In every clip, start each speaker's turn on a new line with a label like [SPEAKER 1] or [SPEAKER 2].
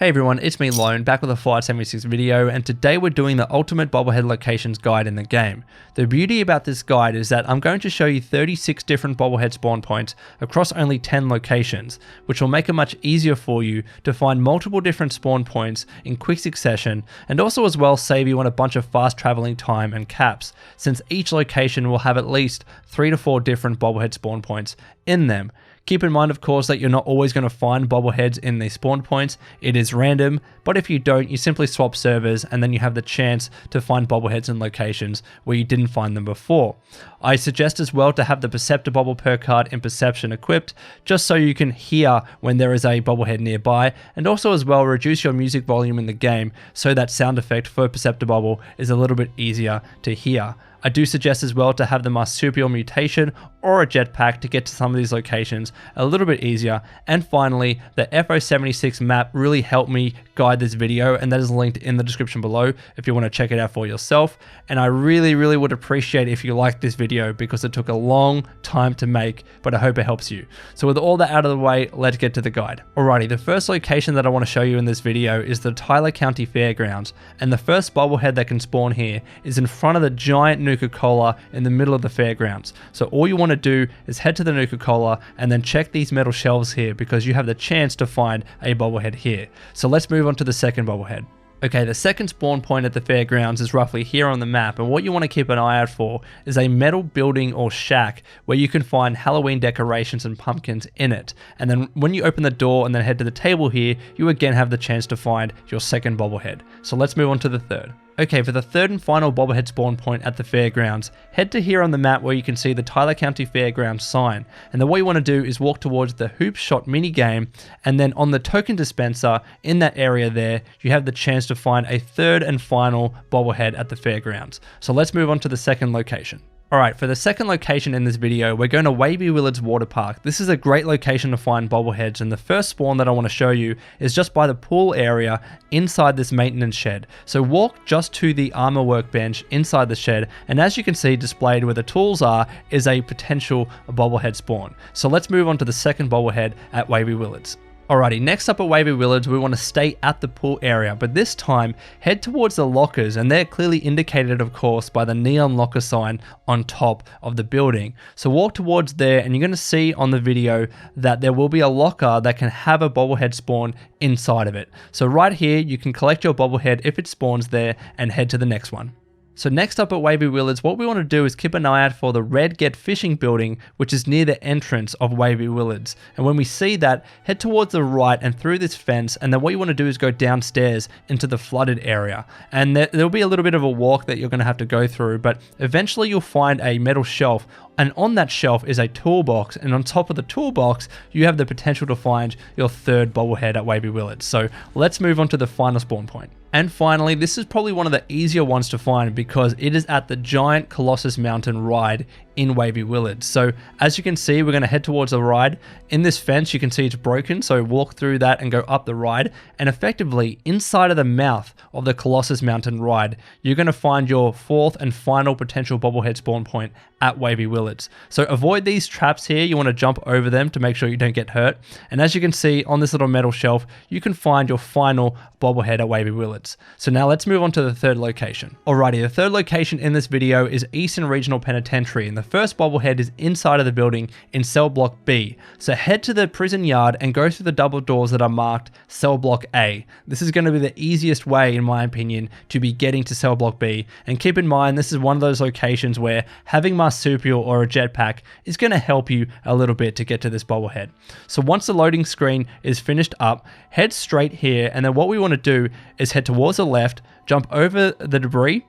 [SPEAKER 1] Hey everyone, it's me Lone, back with a Fallout 76 video, and today we're doing the ultimate bobblehead locations guide in the game. The beauty about this guide is that I'm going to show you 36 different bobblehead spawn points across only 10 locations, which will make it much easier for you to find multiple different spawn points in quick succession, and also as well save you on a bunch of fast traveling time and caps, since each location will have at least 3 to 4 different bobblehead spawn points in them. Keep in mind, of course, that you're not always going to find bobbleheads in these spawn points. It is random, but if you don't, you simply swap servers and then you have the chance to find bobbleheads in locations where you didn't find them before. I suggest as well to have the Perceptor Bobble perk card in Perception equipped, just so you can hear when there is a bobblehead nearby, and also as well reduce your music volume in the game so that sound effect for Perceptor Bobble is a little bit easier to hear. I do suggest as well to have the marsupial mutation or a jetpack to get to some of these locations a little bit easier. And finally, the FO76 map really helped me guide this video, and that is linked in the description below if you want to check it out for yourself. And I really would appreciate if you liked this video because it took a long time to make, but I hope it helps you. So with all that out of the way, let's get to the guide. Alrighty, the first location that I want to show you in this video is the Tyler County Fairgrounds, and the first bobblehead that can spawn here is in front of the giant Nuka-Cola in the middle of the fairgrounds. So all you want to do is head to the Nuka-Cola and then check these metal shelves here because you have the chance to find a bobblehead here. So let's move on to the second bobblehead. Okay, the second spawn point at the fairgrounds is roughly here on the map, and what you want to keep an eye out for is a metal building or shack where you can find Halloween decorations and pumpkins in it. And then when you open the door and then head to the table here, you again have the chance to find your second bobblehead. So let's move on to the third. Okay, for the third and final bobblehead spawn point at the fairgrounds, head to here on the map where you can see the Tyler County Fairgrounds sign. And then what you want to do is walk towards the hoop shot mini game, and then on the token dispenser in that area there, you have the chance to find a third and final bobblehead at the fairgrounds. So let's move on to the second location. Alright, for the second location in this video, we're going to Wavy Willard's water park. This is a great location to find bobbleheads, and the first spawn that I want to show you is just by the pool area inside this maintenance shed. So walk just to the armor workbench inside the shed, and as you can see displayed where the tools are is a potential bobblehead spawn. So let's move on to the second bobblehead at Wavy Willard's. Alrighty, next up at Wavy Willard's, we want to stay at the pool area, but this time head towards the lockers, and they're clearly indicated, of course, by the neon locker sign on top of the building. So walk towards there, and you're going to see on the video that there will be a locker that can have a bobblehead spawn inside of it. So right here, you can collect your bobblehead if it spawns there and head to the next one. So next up at Wavy Willard's, what we want to do is keep an eye out for the Red Get Fishing building, which is near the entrance of Wavy Willard's. And when we see that, head towards the right and through this fence, and then what you want to do is go downstairs into the flooded area. And there'll be a little bit of a walk that you're going to have to go through, but eventually you'll find a metal shelf, and on that shelf is a toolbox, and on top of the toolbox, you have the potential to find your third bobblehead at Wavy Willard's. So let's move on to the final spawn point. And finally, this is probably one of the easier ones to find because it is at the giant Colossus Mountain ride in Wavy Willard. So as you can see, we're going to head towards the ride. In this fence, you can see it's broken, so walk through that and go up the ride. And effectively, inside of the mouth of the Colossus Mountain ride, you're going to find your fourth and final potential bobblehead spawn point at Wavy Willard's. So avoid these traps here. You want to jump over them to make sure you don't get hurt. And as you can see on this little metal shelf, you can find your final bobblehead at Wavy Willard's. So now let's move on to the third location. Alrighty, the third location in this video is Eastern Regional Penitentiary, and the first bobblehead is inside of the building in cell block B. So head to the prison yard and go through the double doors that are marked cell block A. This is going to be the easiest way, in my opinion, to be getting to cell block B. And keep in mind, this is one of those locations where having marsupial or a jetpack is going to help you a little bit to get to this bobblehead. So once the loading screen is finished up, head straight here, and then what we want to do is head towards the left, jump over the debris,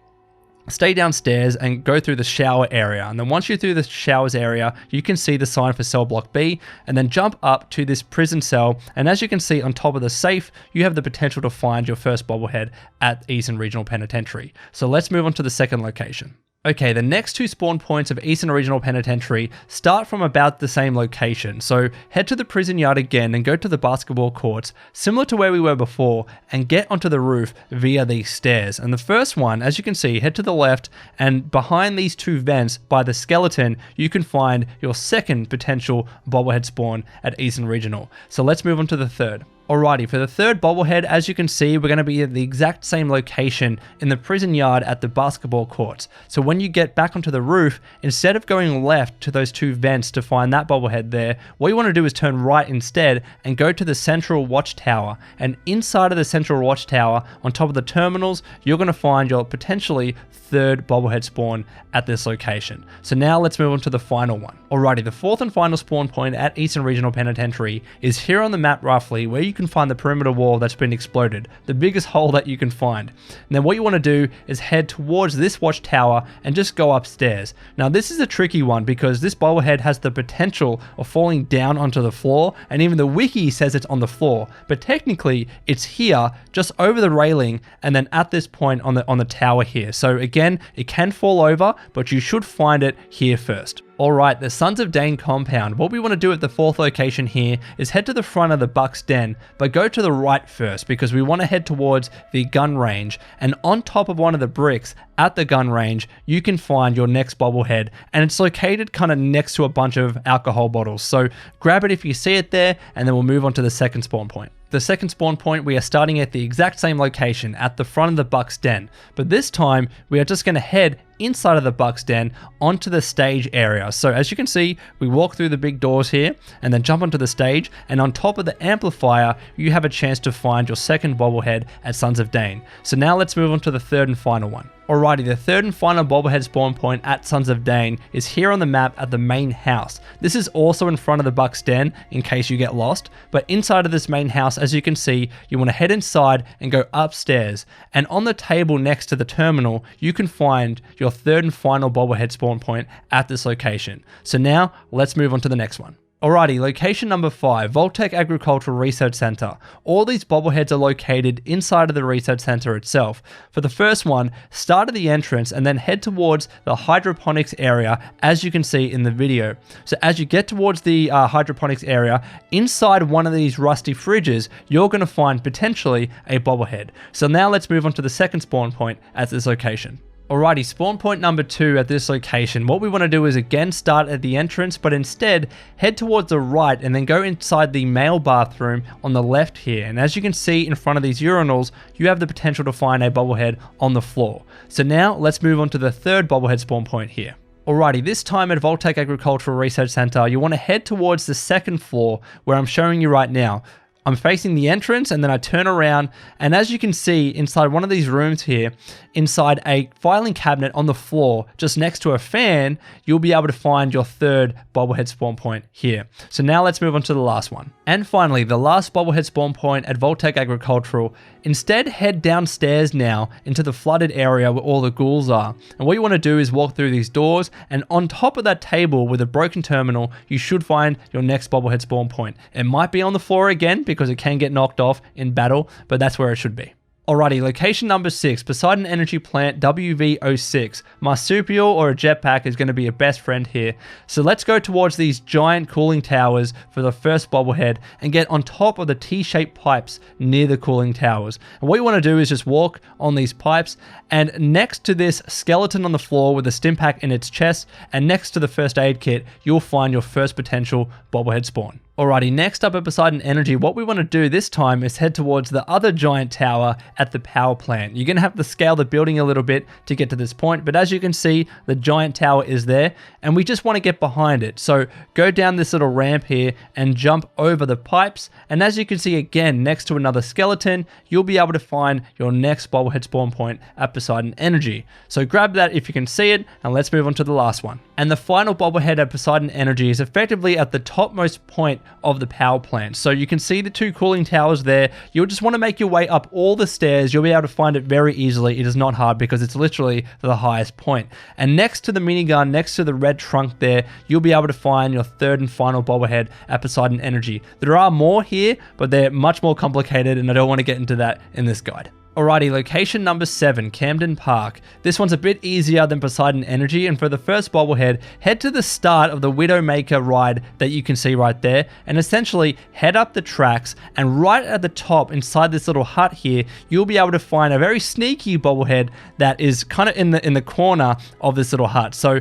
[SPEAKER 1] stay downstairs and go through the shower area. And then once you're through the showers area, you can see the sign for cell block B, and then jump up to this prison cell. And as you can see on top of the safe, you have the potential to find your first bobblehead at Eastern Regional Penitentiary. So let's move on to the second location. Okay, the next two spawn points of Eastern Regional Penitentiary start from about the same location. So head to the prison yard again and go to the basketball courts, similar to where we were before, and get onto the roof via these stairs. And the first one, as you can see, head to the left, and behind these two vents by the skeleton, you can find your second potential bobblehead spawn at Eastern Regional. So let's move on to the third. Alrighty, for the third bobblehead, as you can see, we're going to be at the exact same location in the prison yard at the basketball courts. So when you get back onto the roof, instead of going left to those two vents to find that bobblehead there, what you want to do is turn right instead and go to the central watchtower. And inside of the central watchtower, on top of the terminals, you're going to find your potentially third bobblehead spawn at this location. So now let's move on to the final one. Alrighty, the fourth and final spawn point at Eastern Regional Penitentiary is here on the map roughly, where you can find the perimeter wall that's been exploded, the biggest hole that you can find. And then what you want to do is head towards this watchtower and just go upstairs. Now this is a tricky one because this bobblehead has the potential of falling down onto the floor, and even the wiki says it's on the floor, but technically it's here just over the railing and then at this point on the tower here. So again, it can fall over, but you should find it here first. Alright, the Sons of Dane compound. What we want to do at the fourth location here is head to the front of the Buck's Den, but go to the right first because we want to head towards the gun range. And on top of one of the bricks at the gun range, you can find your next bobblehead, and it's located kind of next to a bunch of alcohol bottles. So grab it if you see it there, and then we'll move on to the second spawn point. The second spawn point, we are starting at the exact same location at the front of the Buck's Den, but this time we are just going to head inside of the Buck's Den onto the stage area. So as you can see, we walk through the big doors here and then jump onto the stage, and on top of the amplifier, you have a chance to find your second bobblehead at Sons of Dane. So now let's move on to the third and final one. Alrighty, the third and final bobblehead spawn point at Sons of Dane is here on the map at the main house. This is also in front of the Buck's Den in case you get lost, but inside of this main house, as you can see, you want to head inside and go upstairs, and on the table next to the terminal, you can find your third and final bobblehead spawn point at this location. So now let's move on to the next one. Alrighty, location number 5, Vault-Tec Agricultural Research Center. All these bobbleheads are located inside of the research center itself. For the first one, start at the entrance and then head towards the hydroponics area, as you can see in the video. So as you get towards the hydroponics area, inside one of these rusty fridges, you're going to find potentially a bobblehead. So now let's move on to the second spawn point at this location. Alrighty, spawn point number 2 at this location. What we want to do is again start at the entrance, but instead head towards the right and then go inside the male bathroom on the left here. And as you can see in front of these urinals, you have the potential to find a bobblehead on the floor. So now let's move on to the third bobblehead spawn point here. Alrighty, this time at Vault-Tec Agricultural Research Center, you want to head towards the second floor where I'm showing you right now. I'm facing the entrance and then I turn around, and as you can see inside one of these rooms here, inside a filing cabinet on the floor just next to a fan, you'll be able to find your third bobblehead spawn point here. So now let's move on to the last one. And finally, the last bobblehead spawn point at Vault-Tec Agricultural. Instead, head downstairs now into the flooded area where all the ghouls are. And what you want to do is walk through these doors, and on top of that table with a broken terminal, you should find your next bobblehead spawn point. It might be on the floor again because it can get knocked off in battle, but that's where it should be. Alrighty, location number 6, Poseidon Energy Plant WV06. Marsupial or a jetpack is going to be your best friend here. So let's go towards these giant cooling towers for the first bobblehead and get on top of the T-shaped pipes near the cooling towers. And what you want to do is just walk on these pipes, and next to this skeleton on the floor with a stim pack in its chest and next to the first aid kit, you'll find your first potential bobblehead spawn. Alrighty, next up at Poseidon Energy, what we want to do this time is head towards the other giant tower at the power plant. You're going to have to scale the building a little bit to get to this point, but as you can see, the giant tower is there, and we just want to get behind it. So go down this little ramp here and jump over the pipes, and as you can see again, next to another skeleton, you'll be able to find your next bobblehead spawn point at Poseidon Energy. So grab that if you can see it, and let's move on to the last one. And the final bobblehead at Poseidon Energy is effectively at the topmost point of the power plant. So you can see the two cooling towers there. You'll just want to make your way up all the stairs. You'll be able to find it very easily. It is not hard because it's literally the highest point. And next to the minigun, next to the red trunk there, you'll be able to find your third and final bobblehead at Poseidon Energy. There are more here, but they're much more complicated, and I don't want to get into that in this guide. Alrighty, location number 7, Camden Park. This one's a bit easier than Poseidon Energy, and for the first bobblehead, head to the start of the Widowmaker ride that you can see right there, and essentially head up the tracks, and right at the top inside this little hut here, you'll be able to find a very sneaky bobblehead that is kind of in the corner of this little hut. So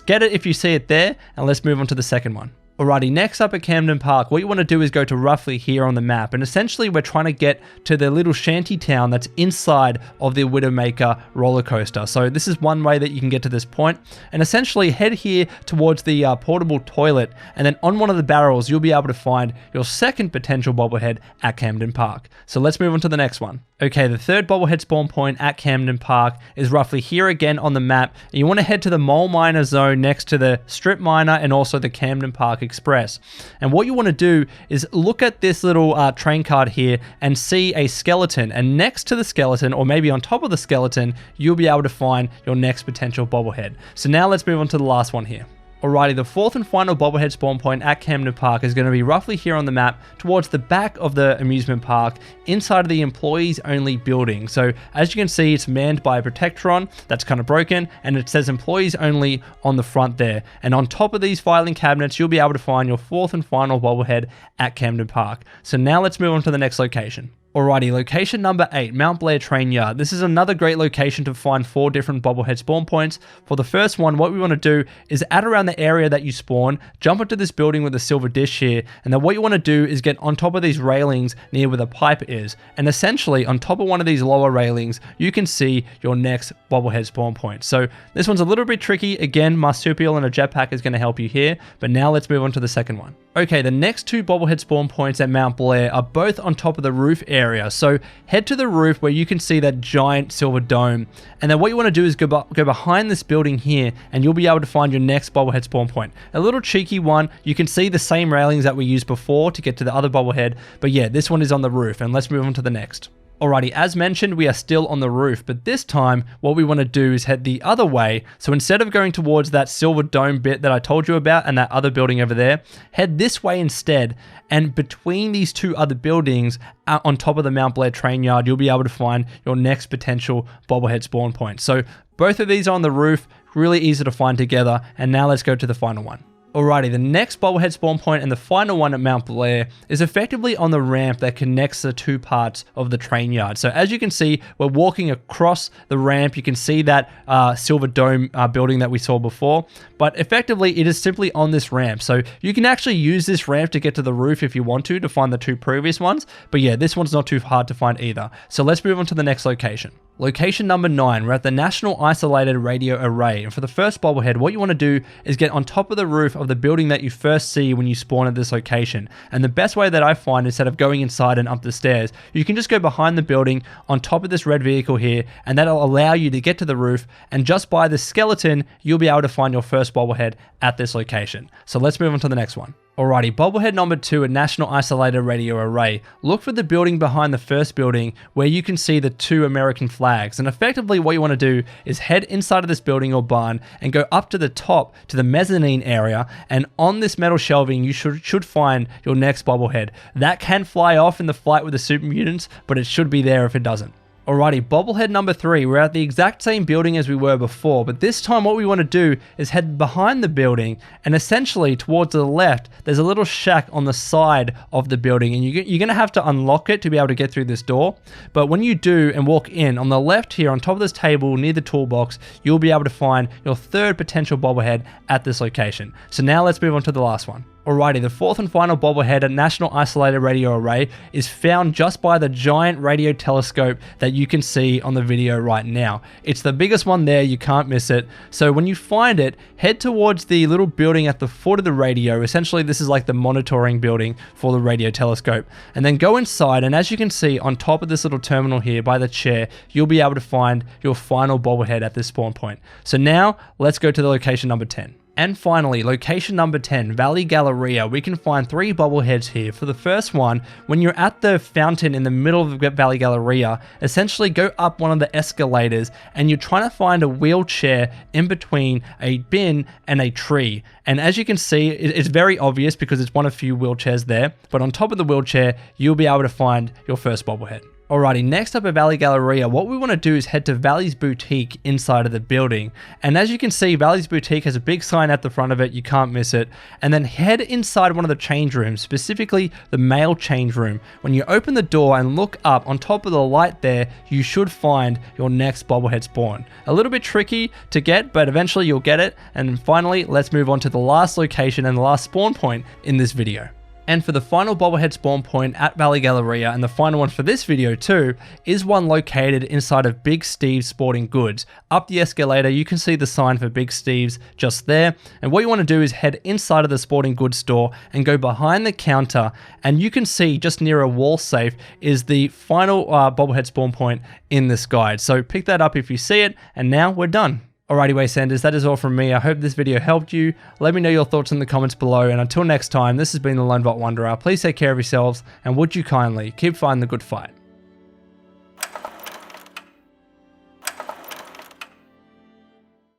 [SPEAKER 1] get it if you see it there, and let's move on to the second one. Alrighty, next up at Camden Park, what you want to do is go to roughly here on the map, and essentially we're trying to get to the little shanty town that's inside of the Widowmaker roller coaster. So this is one way that you can get to this point, and essentially head here towards the portable toilet, and then on one of the barrels you'll be able to find your second potential bobblehead at Camden Park. So let's move on to the next one. Okay, the third bobblehead spawn point at Camden Park is roughly here again on the map, and you want to head to the mole miner zone next to the strip miner and also the Camden Park Express. And what you want to do is look at this little train card here and see a skeleton, and next to the skeleton, or maybe on top of the skeleton, you'll be able to find your next potential bobblehead. So now let's move on to the last one here. Alrighty, the fourth and final bobblehead spawn point at Camden Park is going to be roughly here on the map towards the back of the amusement park inside of the employees only building. So as you can see, it's manned by a Protectron that's kind of broken, and it says employees only on the front there. And on top of these filing cabinets, you'll be able to find your fourth and final bobblehead at Camden Park. So now let's move on to the next location. Alrighty, location number 8, Mount Blair Trainyard. This is another great location to find 4 different bobblehead spawn points. For the first one, what we want to do is at around the area that you spawn, jump into this building with a silver dish here, and then what you want to do is get on top of these railings near where the pipe is, and essentially on top of one of these lower railings, you can see your next bobblehead spawn point. So this one's a little bit tricky. Again, marsupial and a jetpack is going to help you here, but now let's move on to the second one. Okay, the next 2 bobblehead spawn points at Mount Blair are both on top of the roof area. So head to the roof where you can see that giant silver dome. And then what you want to do is go behind this building here, and you'll be able to find your next bobblehead spawn point. A little cheeky one. You can see the same railings that we used before to get to the other bobblehead. But yeah, this one is on the roof, and let's move on to the next. Alrighty, as mentioned, we are still on the roof, but this time what we want to do is head the other way. So instead of going towards that silver dome bit that I told you about and that other building over there, head this way instead. And between these 2 other buildings on top of the Mount Blair Trainyard, you'll be able to find your next potential bobblehead spawn point. So both of these are on the roof, really easy to find together. And now let's go to the final one. Alrighty, the next bobblehead spawn point and the final one at Mount Blair is effectively on the ramp that connects the 2 parts of the train yard. So as you can see, we're walking across the ramp. You can see that silver dome building that we saw before, but effectively it is simply on this ramp. So you can actually use this ramp to get to the roof if you want to find the 2 previous ones. But yeah, this one's not too hard to find either. So let's move on to the next location. Location number 9, we're at the National Isolated Radio Array, and for the first bobblehead, what you want to do is get on top of the roof of the building that you first see when you spawn at this location. And the best way that I find, instead of going inside and up the stairs, you can just go behind the building on top of this red vehicle here, and that'll allow you to get to the roof, and just by the skeleton, you'll be able to find your first bobblehead at this location. So let's move on to the next one. Alrighty, bobblehead number 2 at National Isolated Radio Array. Look for the building behind the first building where you can see the 2 American flags. And effectively what you want to do is head inside of this building or barn and go up to the top to the mezzanine area. And on this metal shelving, you should find your next bobblehead. That can fly off in the fight with the super mutants, but it should be there if it doesn't. Alrighty, bobblehead number 3, we're at the exact same building as we were before, but this time what we want to do is head behind the building, and essentially towards the left, there's a little shack on the side of the building, and you're going to have to unlock it to be able to get through this door. But when you do and walk in, on the left here, on top of this table near the toolbox, you'll be able to find your third potential bobblehead at this location. So now let's move on to the last one. Alrighty, the fourth and final bobblehead at National Isolated Radio Array is found just by the giant radio telescope that you can see on the video right now. It's the biggest one there, you can't miss it. So when you find it, head towards the little building at the foot of the radio. Essentially, this is like the monitoring building for the radio telescope. And then go inside, and as you can see on top of this little terminal here by the chair, you'll be able to find your final bobblehead at this spawn point. So now, let's go to the location number 10. And finally, location number 10, Valley Galleria. We can find 3 bobbleheads here. For the first one, when you're at the fountain in the middle of the Valley Galleria, essentially go up one of the escalators and you're trying to find a wheelchair in between a bin and a tree. And as you can see, it's very obvious because it's one of few wheelchairs there, but on top of the wheelchair, you'll be able to find your first bobblehead. Alrighty, next up at Valley Galleria, what we want to do is head to Valley's Boutique inside of the building. And as you can see, Valley's Boutique has a big sign at the front of it, you can't miss it. And then head inside one of the change rooms, specifically the male change room. When you open the door and look up on top of the light there, you should find your next bobblehead spawn. A little bit tricky to get, but eventually you'll get it. And finally, let's move on to the last location and the last spawn point in this video. And for the final bobblehead spawn point at Valley Galleria, and the final one for this video too, is one located inside of Big Steve's Sporting Goods. Up the escalator, you can see the sign for Big Steve's just there. And what you want to do is head inside of the sporting goods store and go behind the counter, and you can see just near a wall safe is the final bobblehead spawn point in this guide. So pick that up if you see it, and now we're done. Alrighty, Waysenders, that is all from me. I hope this video helped you. Let me know your thoughts in the comments below, and until next time, this has been the Lone Vault Wanderer. Please take care of yourselves, and would you kindly keep fighting the good fight.